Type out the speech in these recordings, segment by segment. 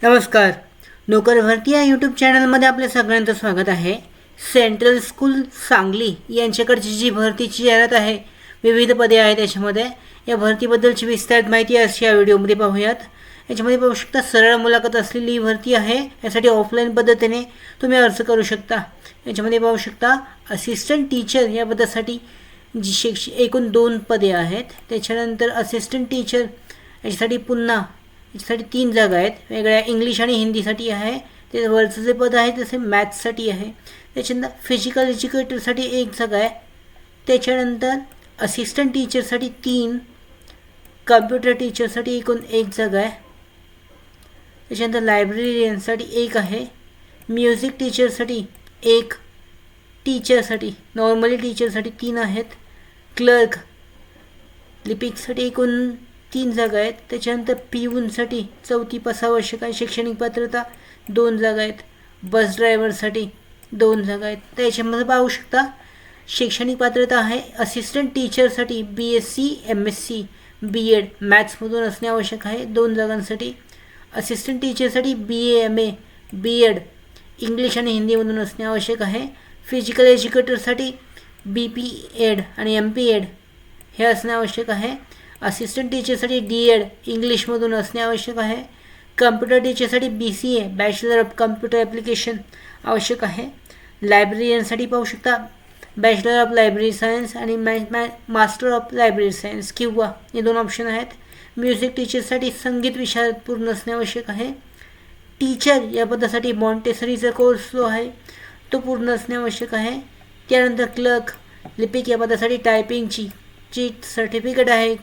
नमस्कार. नोकर भरती या यूट्यूब चॅनलमध्ये आपल्या सगळ्यांचं स्वागत आहे. सेंट्रल स्कूल सांगली यांच्याकडची जी भरतीची जाहिरात आहे, विविध पदे आहेत त्याच्यामध्ये. या भरतीबद्दलची विस्तारित माहिती अशी या व्हिडिओमध्ये पाहूयात. याच्यामध्ये पाहू शकता सरळ मुलाखत असलेली ही भरती आहे. यासाठी ऑफलाईन पद्धतीने तुम्ही अर्ज करू शकता. याच्यामध्ये पाहू शकता असिस्टंट टीचर या पदासाठी जी एकूण 2 पदे आहेत. त्याच्यानंतर असिस्टंट टीचर याच्यासाठी पुन्हा याच्यासाठी 3 जागा आहेत. वेगळ्या इंग्लिश आणि हिंदीसाठी आहे. ते वरचं जे पद आहे तसे मॅथ्ससाठी आहे. त्याच्यानंतर फिजिकल एज्युकेटरसाठी 1 जागा आहे. त्याच्यानंतर असिस्टंट टीचरसाठी 3, कम्प्युटर टीचरसाठी एकूण 1 जागा आहे. त्याच्यानंतर लायब्ररीयनसाठी 1 आहे. म्युझिक टीचरसाठी 1, टीचरसाठी नॉर्मली टीचरसाठी 3 आहेत. क्लर्क लिपिकसाठी एकूण 3 जागा आहेत. त्याच्यानंतर पिऊनसाठी 4थी पास आवश्यक आहे. शैक्षणिक पात्रता 2 जागा आहेत. बस ड्रायव्हरसाठी 2 जागा आहेत. तर याच्यामध्ये पाहू शकता शैक्षणिक पात्रता आहे. असिस्टंट टीचरसाठी BSc MSc BEd मॅथ्समधून असणे आवश्यक आहे 2 जागांसाठी. असिस्टंट टीचरसाठी BA MA BEd इंग्लिश आणि हिंदीमधून असणे आवश्यक आहे. फिजिकल एज्युकेटरसाठी BPEd आणि MPEd हे असणे आवश्यक आहे. असिस्टंट टीचरसाठी DEd इंग्लिशमधून असणे आवश्यक आहे. कम्प्युटर टीचरसाठी BCA bachelor of computer application आवश्यक आहे. लायब्ररीयनसाठी पाहू शकता बॅचलर ऑफ लायब्ररी सायन्स आणि मास्टर ऑफ लायब्ररी सायन्स किंवा हे 2 ऑप्शन आहेत. म्युझिक टीचरसाठी संगीत विशारद पूर्ण असणे आवश्यक आहे. टीचर या पदासाठी मॉन्टेसरीचा कोर्स जो आहे तो पूर्ण असणे आवश्यक आहे. त्यानंतर क्लर्क लिपिक या पदासाठी टायपिंगची जी सर्टिफिकेट आहे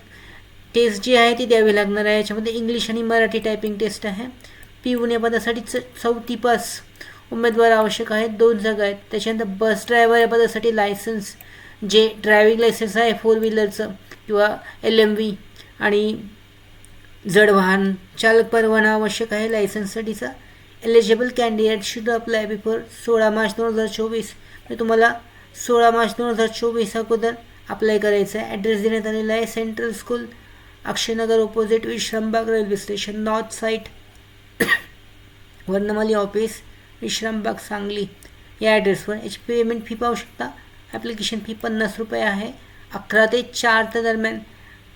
टेस्ट जी आहे ती द्यावी लागणार आहे. याच्यामध्ये इंग्लिश आणि मराठी टायपिंग टेस्ट आहे. पिऊन या पदासाठी 4थी पास उमेदवार आवश्यक आहेत. 2 जागा आहेत. त्याच्यानंतर बस ड्रायव्हर या पदासाठी लायसन्स जे ड्रायव्हिंग लायसन्स आहे 4 व्हीलरचं किंवा LMV आणि जड वाहन चालक परवाना आवश्यक आहे लायसन्ससाठीचा. Eligible candidate should apply before 16 March 2024. तर तुम्हाला 16 मार्च 2024 अगोदर अप्लाय करायचं आहे. ॲड्रेस देण्यात आलेला आहे central school Akshaynagar opposite Vishrambag railway station north side वर्णमाली ऑफिस विश्रामबाग सांगली या ॲड्रेसवर. याची पेमेंट फी पाहू शकता. ॲप्लिकेशन फी 50 रुपये आहे. 11 ते 4 दरम्यान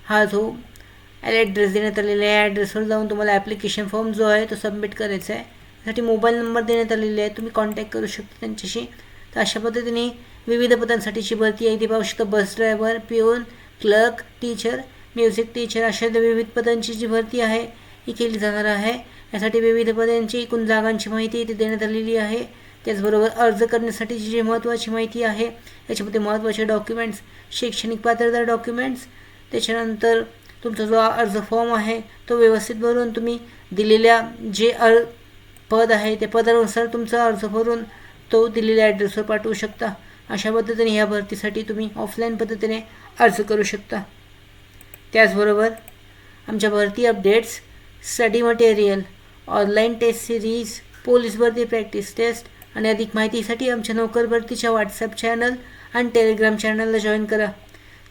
हा जो ॲड्रेस देण्यात आलेला आहे ॲड्रेसवर जाऊन तुम्हाला ॲप्लिकेशन फॉर्म जो आहे तो सबमिट करायचा आहे. त्यासाठी मोबाईल नंबर देण्यात आलेले आहे. तुम्ही कॉन्टॅक्ट करू शकता त्यांच्याशी. तर अशा पद्धतीने विविध पदांसाठीची भरती आहे ती पाहू शकता. बस ड्रायव्हर पिऊन क्लर्क टीचर म्युझिक टीचर अशा विविध पदांची जी भरती आहे ही केली जाणार आहे. यासाठी विविध पदांची एकूण जागांची माहिती इथे देण्यात आलेली आहे. त्याचबरोबर अर्ज करण्यासाठीची जी महत्त्वाची माहिती आहे याच्यामध्ये महत्त्वाचे डॉक्युमेंट्स शैक्षणिक पात्रता डॉक्युमेंट्स. त्याच्यानंतर तुमचा जो अर्ज फॉर्म आहे तो व्यवस्थित भरून तुम्ही दिलेल्या जे पद आहे त्या पदानुसार तुमचा अर्ज भरून तो दिलेल्या ॲड्रेसवर पाठवू शकता. अशा पद्धतीने ह्या भरतीसाठी तुम्ही ऑफलाईन पद्धतीने अर्ज करू शकता. त्याचबरोबर आमच्या भरती updates study material online test series police भरती प्रॅक्टिस टेस्ट आणि अधिक माहितीसाठी आमच्या नोकर भरतीच्या व्हॉट्सअप चॅनल आणि टेलिग्राम चॅनलला जॉईन करा.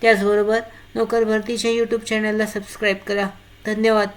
त्याचबरोबर नोकर भरतीच्या यूट्यूब चॅनलला सबस्क्राईब करा. धन्यवाद.